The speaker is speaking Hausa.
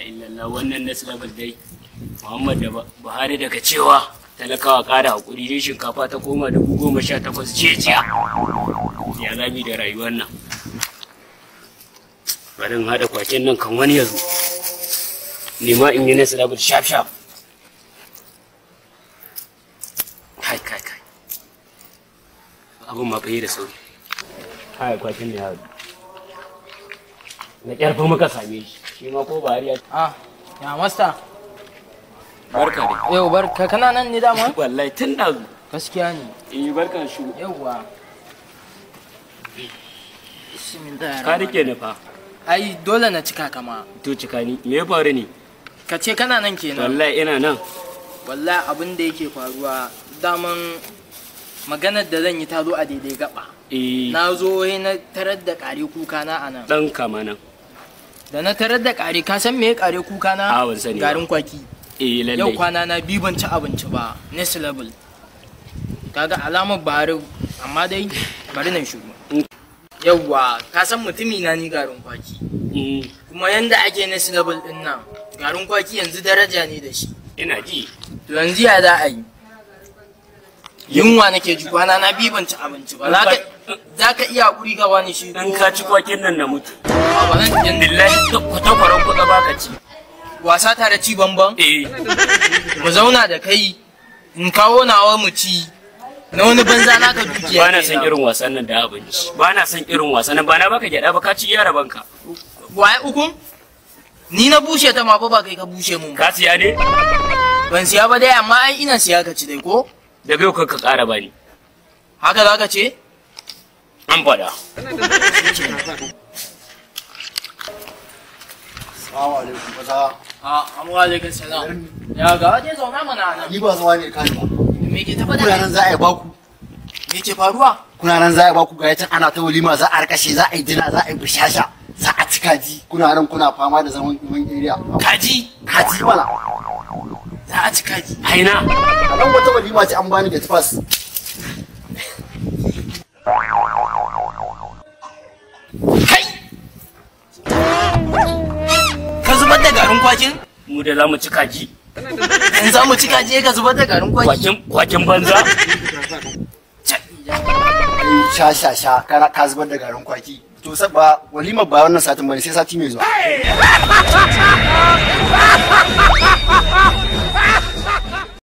illallah wannan next level dai Muhammad da Buhari daga cewa talakawa ƙara hakuri dai shinkafa ta koma 18,000 jiya ya zami da rayuwar nan bari in haɗa kwakin nan kan wani yazo nema in yi next level sharp kai abin ma fayi da sauri kai kwakin ne haɗu na ƙyarfa muka same shi ma ko Buhari ya ya masta barka da yau barka kana nan ne dama wallahi tun da gaskiya ne barkan shi yauwa ka rike ni fa ai dole na cika kama to cika ni me ya faru ne ka ce kana nan kenan wallahi ina nan wallahi abin da yake faruwa daman maganar da zan yi ta zo a daidai gaba na zo na tarar da kare kuka na anan dan kama nan da na tarar da kare ka san me ya kare kuka na garin kwaki lalle yau kwana na biyu ban ci abinci ba next level kaga alamar Buhari amma dai bari nan shigo yauwa ka san mutumi na ni garin kwaki kuma yanda ake next level din nan garin kwaki yanzu daraja ne da shi ina ji to yanzu ya za a yi yunwa nake ji kwana na biyu ban ci abinci ba za ka iya hakuri ka wani shi in ka ci kwakin nan na mutu ba zan yin billahi ta kwaron kuɗa baka ci wasa tare ci bamban mu zauna da kai in kawo nawa mu ci na wani banza naka dukiya ba na san irin wasan nan da abinci ba na san irin wasan nan ba na baka gyada ba ka ci yara banka waye ukun ni na bushe ta ma ba kai ka bushe mun ka siya ne ban siya ba dai amma ai ina siya ka ci dai ko da bai ka ƙara bani haka za ka ce an faɗa Assalamu alaikum kaza. Amma alaikum salam. Ya ga waje zauna mana nan. Ni ba zuwa ne kan ba. Me ke tafa da Kuna nan za a yi baku. Me ke faruwa? Kuna nan za a yi baku ga yacin ana ta walima za a rikashe za a yi dina za a yi bishasha za a ci kaji. Kuna nan kuna fama da zaman area. Kaji? Kaji wala. Za a ci kaji. Haina. A nan wata walima ce an bani get pass. Kai! Ka zubar da garin kwakin? Mu da za mu ci kaji. In za mu ci kaji ka zubar da garin kwaki? Kwakin banza? Sha kana ka zubar da garin kwaki. To ba walimar ba wannan satin bane sai sati mai zuwa.